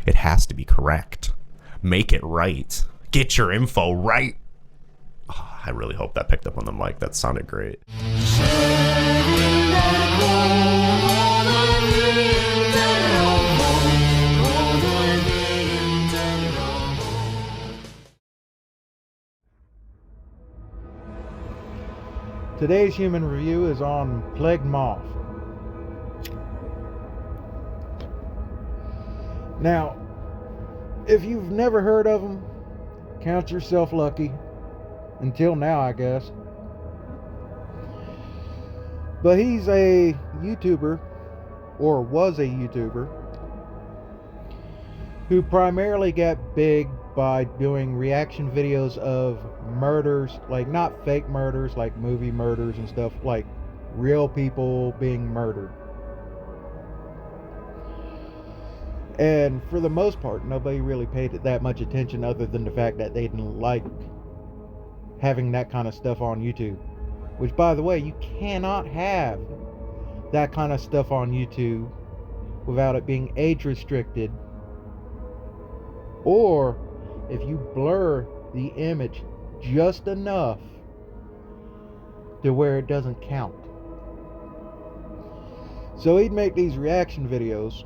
It has to be correct. Make it right. Get your info right. Oh, I really hope that picked up on the mic. That sounded great. Today's human review is on plague moth. Now, if you've never heard of them, count yourself lucky. Until now, I guess. But he's a YouTuber, or was a YouTuber, who primarily got big by doing reaction videos of murders, like not fake murders, like movie murders and stuff, like real people being murdered. And for the most part, nobody really paid it that much attention, other than the fact that they didn't like having that kind of stuff on YouTube. Which, by the way, you cannot have that kind of stuff on YouTube without it being age restricted, or if you blur the image just enough to where it doesn't count. So he'd make these reaction videos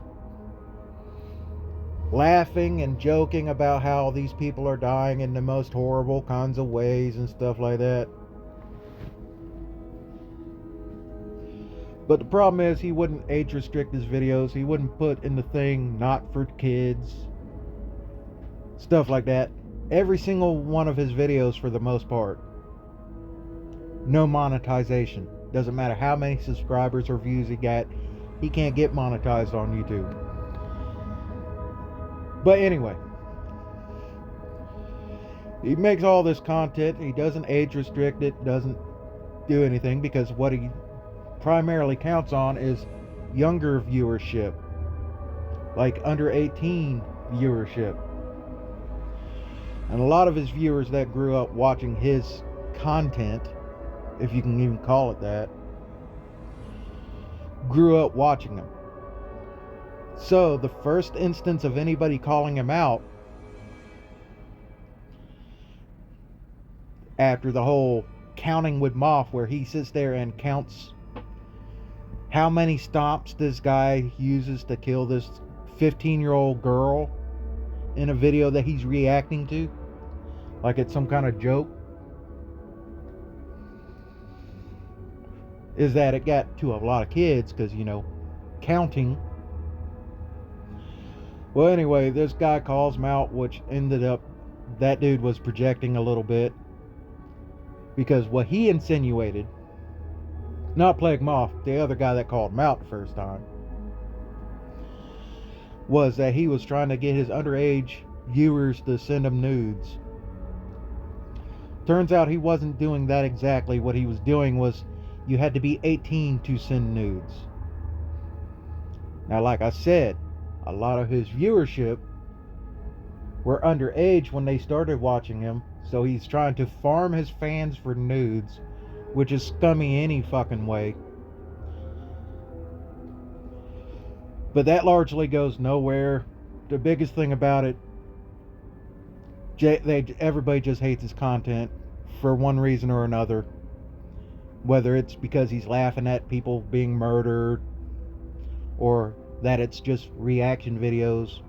laughing and joking about how these people are dying in the most horrible kinds of ways and stuff like that. But the problem is, he wouldn't age restrict his videos. He wouldn't put in the thing not for kids, stuff like that. Every single one of his videos, for the most part, no monetization. Doesn't matter how many subscribers or views he got, he can't get monetized on YouTube. But anyway, he makes all this content. He doesn't age restrict it, doesn't do anything, because what he primarily counts on is younger viewership, like under 18 viewership. And a lot of his viewers that grew up watching his content, if you can even call it that, grew up watching him. So the first instance of anybody calling him out, after the whole counting with Moth, where he sits there and counts how many stomps this guy uses to kill this 15-year-old girl in a video that he's reacting to, like it's some kind of joke, is that it got to a lot of kids, because, you know, counting. Well, anyway, this guy calls him out, which ended up, that dude was projecting a little bit, because what he insinuated, not Plague Moth, the other guy that called him out the first time, was that he was trying to get his underage viewers to send him nudes. Turns out he wasn't doing that exactly. What he was doing was, you had to be 18 to send nudes. Now, like I said, a lot of his viewership were underage when they started watching him, so he's trying to farm his fans for nudes, which is scummy any fucking way. But that largely goes nowhere. The biggest thing about it, everybody just hates his content for one reason or another. Whether it's because he's laughing at people being murdered, or that it's just reaction videos.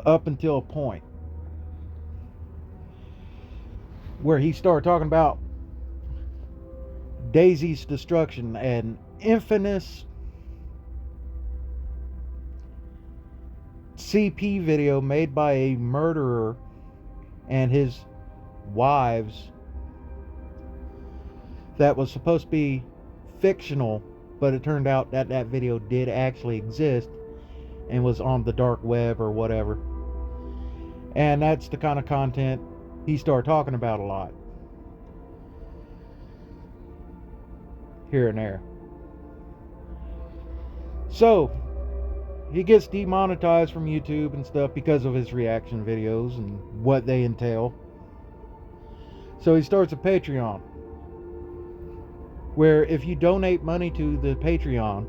Up until a point where he started talking about Daisy's destruction, an infamous CP video made by a murderer and his wives that was supposed to be fictional, but it turned out that that video did actually exist and was on the dark web or whatever. And that's the kind of content he started talking about a lot, here and there. So he gets demonetized from YouTube and stuff because of his reaction videos and what they entail. So he starts a Patreon, where if you donate money to the Patreon,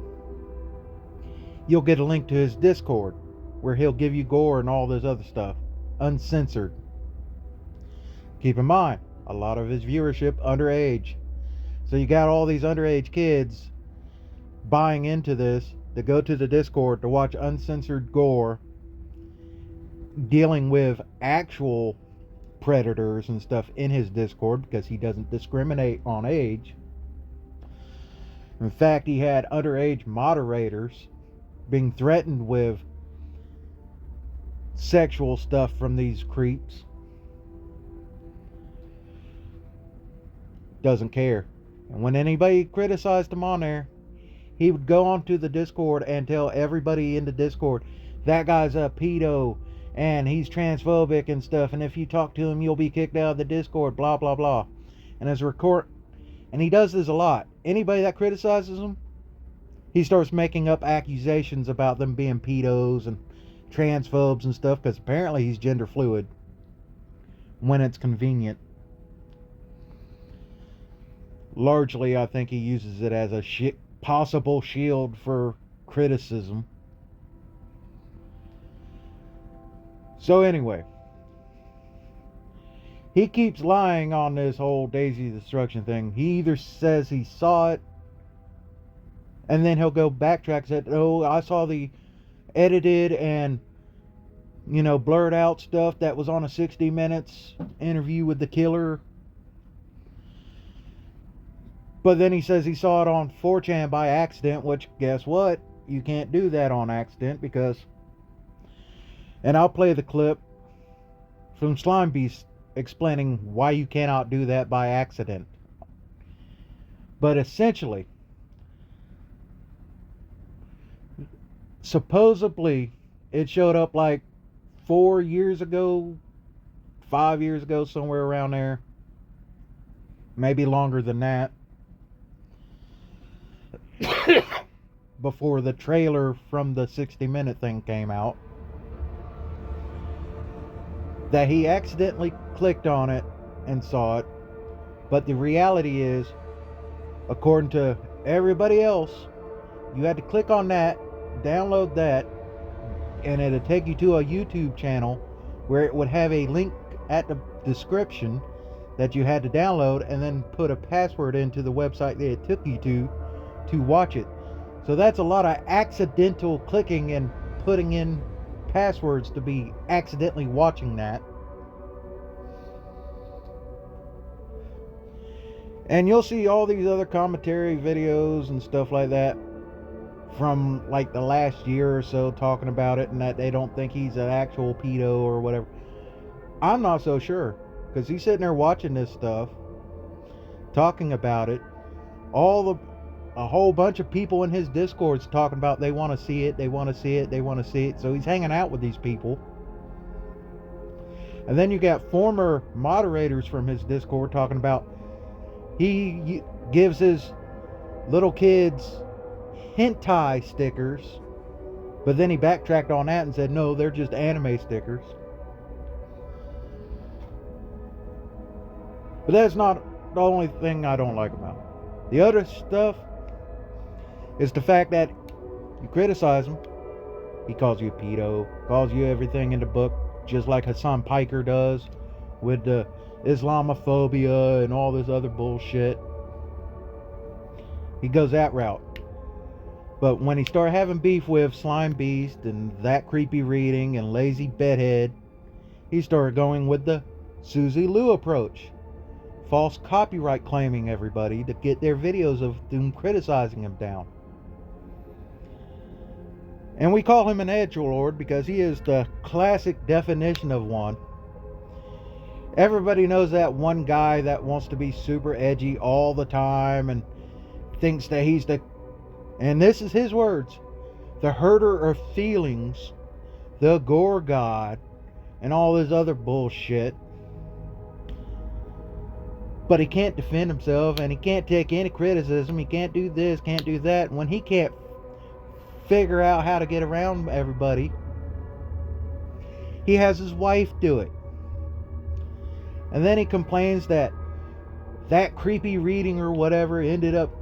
you'll get a link to his Discord where he'll give you gore and all this other stuff, uncensored. Keep in mind, a lot of his viewership underage. So you got all these underage kids buying into this to go to the Discord to watch uncensored gore dealing with actual predators and stuff in his Discord, because he doesn't discriminate on age. In fact, he had underage moderators being threatened with sexual stuff from these creeps. Doesn't care. And when anybody criticized him on there, he would go onto the Discord and tell everybody in the Discord, that guy's a pedo and he's transphobic and stuff, and if you talk to him you'll be kicked out of the Discord, blah blah blah. And he does this a lot. Anybody that criticizes him, he starts making up accusations about them being pedos and transphobes and stuff, because apparently he's gender fluid when it's convenient. Largely, I think he uses it as a possible shield for criticism. So anyway, he keeps lying on this whole Daisy Destruction thing. He either says he saw it, and then he'll go backtrack and say, oh, I saw the edited and, blurred out stuff that was on a 60 Minutes interview with the killer. But then he says he saw it on 4chan by accident, which, guess what? You can't do that on accident, because... And I'll play the clip from Slime Beast explaining why you cannot do that by accident. But essentially, supposedly, it showed up like 4 years ago, 5 years ago, somewhere around there. Maybe longer than that. Before the trailer from the 60 Minute thing came out. That he accidentally clicked on it and saw it. But the reality is, according to everybody else, you had to click on that, download that, and it'd take you to a YouTube channel where it would have a link at the description that you had to download, and then put a password into the website that it took you to watch it. So that's a lot of accidental clicking and putting in passwords to be accidentally watching that. And you'll see all these other commentary videos and stuff like that from like the last year or so talking about it, and that they don't think he's an actual pedo or whatever. I'm not so sure, because he's sitting there watching this stuff, talking about it. A whole bunch of people in his Discord's talking about they want to see it, they want to see it, they want to see it. So he's hanging out with these people. And then you got former moderators from his Discord talking about he gives his little kids hentai stickers, but then he backtracked on that and said no, they're just anime stickers. But that's not the only thing I don't like about him. The other stuff is the fact that you criticize him, he calls you a pedo, calls you everything in the book, just like Hassan Piker does with the Islamophobia and all this other bullshit. He goes that route. But when he started having beef with Slime Beast and That Creepy Reading and Lazy Bedhead, he started going with the Susie Lou approach. False copyright claiming everybody to get their videos of them criticizing him down. And we call him an edgelord because he is the classic definition of one. Everybody knows that one guy that wants to be super edgy all the time and thinks that he's the, and this is his words, the herder of feelings, the gore god, and all this other bullshit. But he can't defend himself, and he can't take any criticism. He can't do this, can't do that. When he can't figure out how to get around everybody, he has his wife do it. And then he complains that Creepy Reading or whatever ended up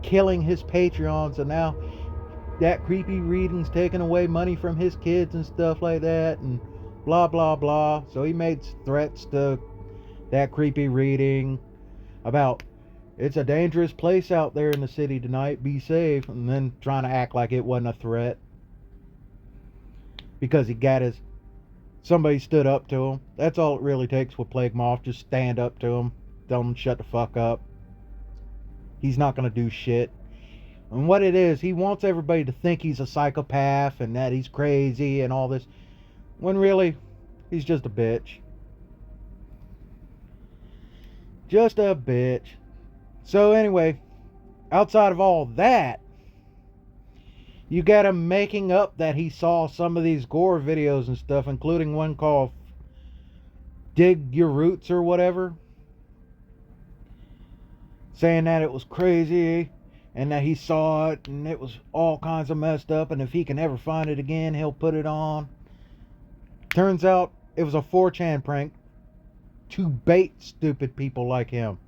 killing his Patreons, and now that creepy reading's taking away money from his kids and stuff like that, and blah blah blah. So he made threats to that creepy reading about it's a dangerous place out there in the city tonight, be safe, and then trying to act like it wasn't a threat because he got his somebody stood up to him. That's all it really takes with Plague Moth. Just stand up to him, tell him to shut the fuck up. He's not gonna do shit. And what it is, he wants everybody to think he's a psychopath and that he's crazy and all this, when really he's just a bitch. Just a bitch. So anyway, outside of all that, you got him making up that he saw some of these gore videos and stuff, including one called Dig Your Roots or whatever, saying that it was crazy and that he saw it and it was all kinds of messed up, and if he can ever find it again, he'll put it on. Turns out it was a 4chan prank to bait stupid people like him.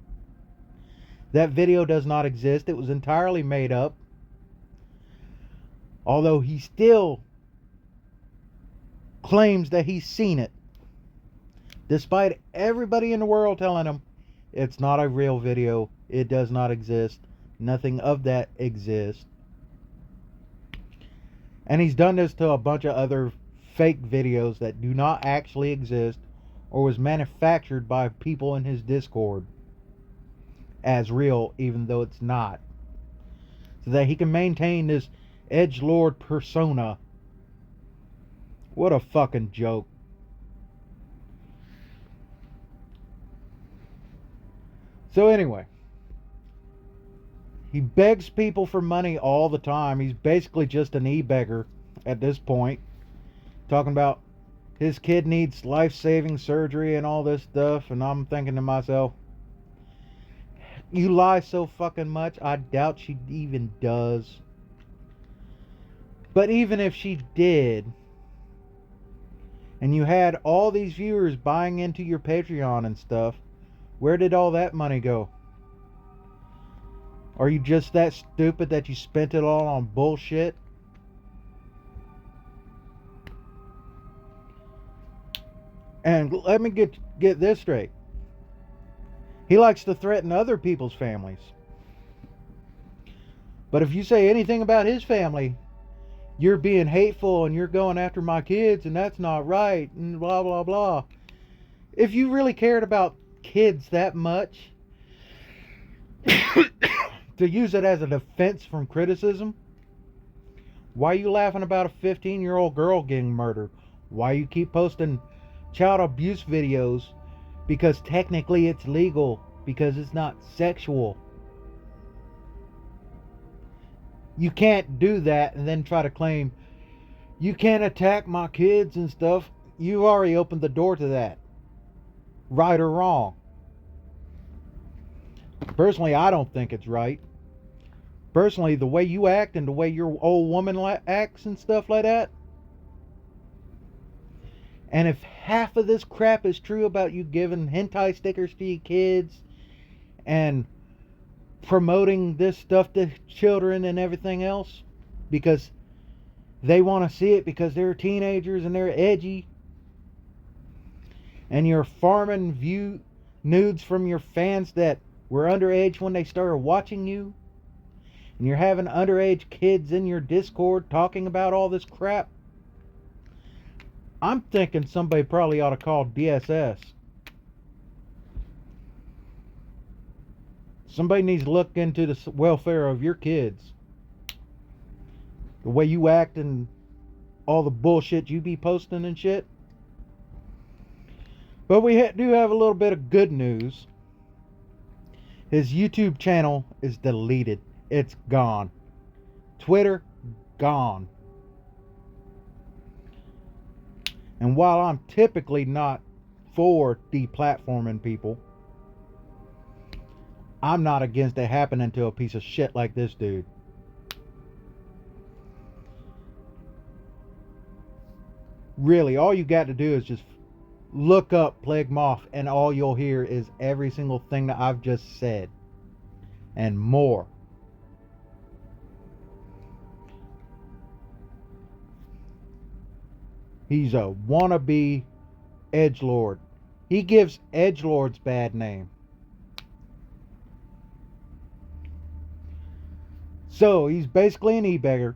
That video does not exist. It was entirely made up. Although he still claims that he's seen it, despite everybody in the world telling him it's not a real video, it does not exist, nothing of that exists. And he's done this to a bunch of other fake videos that do not actually exist or was manufactured by people in his Discord as real, even though it's not, so that he can maintain this edgelord persona. What a fucking joke. So anyway, he begs people for money all the time. He's basically just an e-beggar at this point, talking about his kid needs life-saving surgery and all this stuff, and I'm thinking to myself, you lie so fucking much, I doubt she even does. But even if she did, and you had all these viewers buying into your Patreon and stuff, where did all that money go? Are you just that stupid that you spent it all on bullshit? And let me get this straight. He likes to threaten other people's families. But if you say anything about his family, you're being hateful and you're going after my kids and that's not right and blah blah blah. If you really cared about kids that much to use it as a defense from criticism, why are you laughing about a 15-year-old girl getting murdered? Why you keep posting child abuse videos? Because technically it's legal, because it's not sexual. You can't do that and then try to claim you can't attack my kids and stuff. You already opened the door to that, right or wrong. Personally, I don't think it's right. Personally, the way you act and the way your old woman acts and stuff like that, and if half of this crap is true about you giving hentai stickers to your kids and promoting this stuff to children and everything else because they want to see it because they're teenagers and they're edgy, and you're farming view nudes from your fans that were underage when they started watching you, and you're having underage kids in your Discord talking about all this crap, I'm thinking somebody probably ought to call DSS. Somebody needs to look into the welfare of your kids. The way you act and all the bullshit you be posting and shit. But we do have a little bit of good news. His YouTube channel is deleted. It's gone. Twitter, gone. And while I'm typically not for deplatforming people, I'm not against it happening to a piece of shit like this dude. Really, all you got to do is just look up Plague Moth, and all you'll hear is every single thing that I've just said and more. He's a wannabe edgelord. He gives edgelords bad name. So he's basically an e-beggar.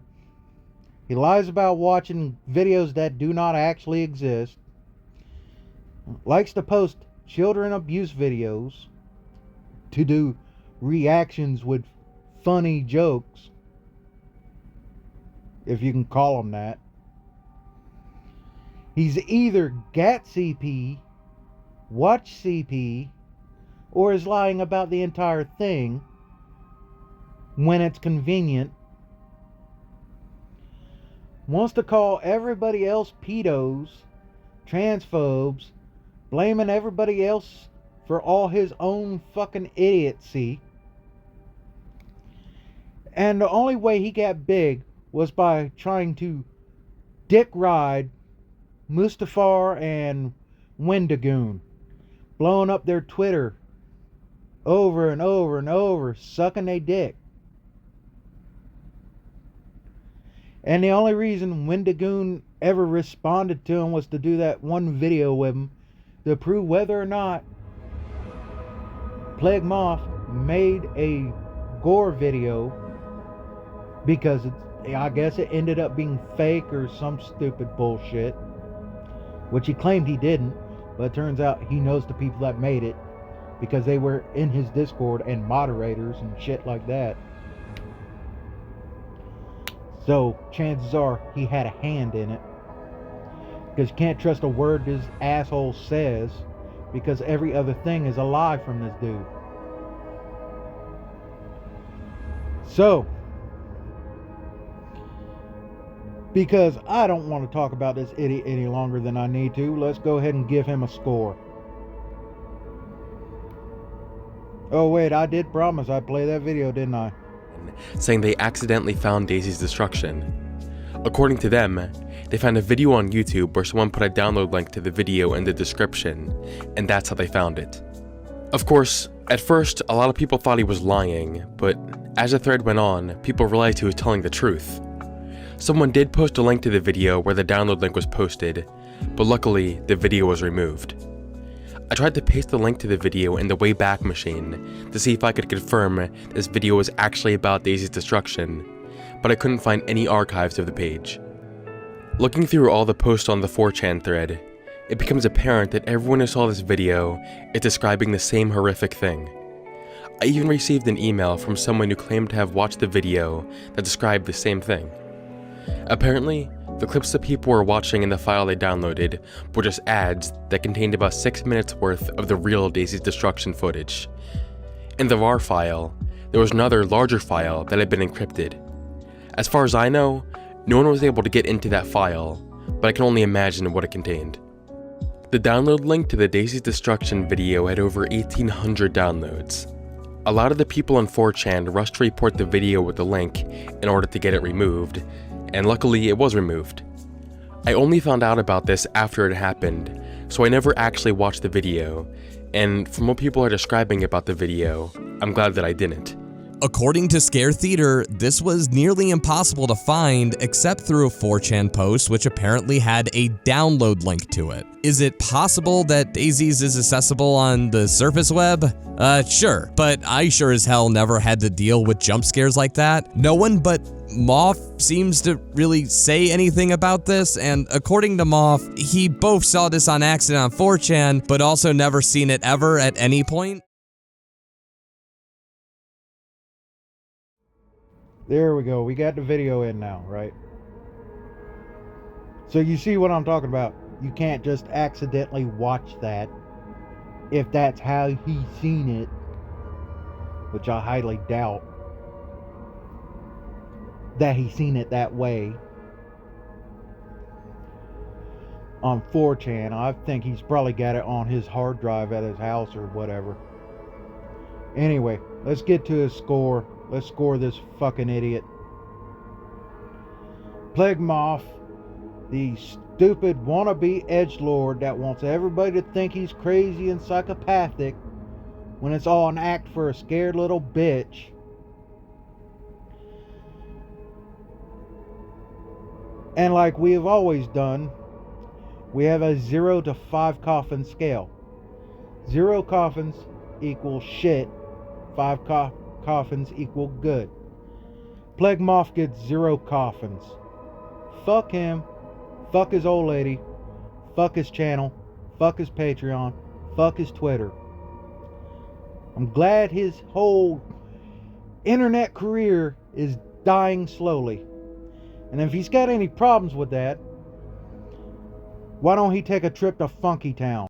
He lies about watching videos that do not actually exist. Likes to post children abuse videos to do reactions with funny jokes, if you can call them that. He's either gat CP, watch CP, or is lying about the entire thing when it's convenient. Wants to call everybody else pedos, transphobes, blaming everybody else for all his own fucking idiocy. And the only way he got big was by trying to dick ride Mustafar and Wendigoon, blowing up their Twitter over and over and over, sucking their dick. And the only reason Wendigoon ever responded to him was to do that one video with him to prove whether or not Plague Moth made a gore video, because I guess it ended up being fake or some stupid bullshit, which he claimed he didn't, but it turns out he knows the people that made it because they were in his Discord and moderators and shit like that. So chances are he had a hand in it, because you can't trust a word this asshole says, because every other thing is a lie from this dude. So, because I don't want to talk about this idiot any longer than I need to, let's go ahead and give him a score. Oh wait, I did promise I'd play that video, didn't I? Saying they accidentally found Daisy's destruction. According to them, they found a video on YouTube where someone put a download link to the video in the description, and that's how they found it. Of course, at first, a lot of people thought he was lying, but as the thread went on, people realized he was telling the truth. Someone did post a link to the video where the download link was posted, but luckily, the video was removed. I tried to paste the link to the video in the Wayback Machine to see if I could confirm this video was actually about Daisy's destruction, but I couldn't find any archives of the page. Looking through all the posts on the 4chan thread, it becomes apparent that everyone who saw this video is describing the same horrific thing. I even received an email from someone who claimed to have watched the video that described the same thing. Apparently, the clips that people were watching in the file they downloaded were just ads that contained about 6 minutes worth of the real Daisy's destruction footage. In the RAR file, there was another larger file that had been encrypted. As far as I know, no one was able to get into that file, but I can only imagine what it contained. The download link to the Daisy's destruction video had over 1,800 downloads. A lot of the people on 4chan rushed to report the video with the link in order to get it removed, and luckily it was removed. I only found out about this after it happened, so I never actually watched the video, and from what people are describing about the video, I'm glad that I didn't. According to Scare Theater, this was nearly impossible to find except through a 4chan post which apparently had a download link to it. Is it possible that Daisy's is accessible on the surface web? Sure, but I sure as hell never had to deal with jump scares like that. No one but Moth seems to really say anything about this, and according to Moth, he both saw this on accident on 4chan, but also never seen it ever at any point. There we go. We got the video in now, right? So you see what I'm talking about. You can't just accidentally watch that if that's how he's seen it, which I highly doubt that he's seen it that way on 4chan. I think he's probably got it on his hard drive at his house or whatever. Anyway, let's get to his score. Let's score this fucking idiot. Plague Moth, the stupid wannabe edgelord that wants everybody to think he's crazy and psychopathic when it's all an act for a scared little bitch. And like we have always done, We have a 0 to 5 coffin scale. 0 coffins equal shit. 5 coffins equal good. Plague Moth gets 0 coffins. Fuck him. Fuck his old lady. Fuck his channel. Fuck his Patreon. Fuck his Twitter. I'm glad his whole internet career is dying slowly. And if he's got any problems with that, why don't he take a trip to Funky Town?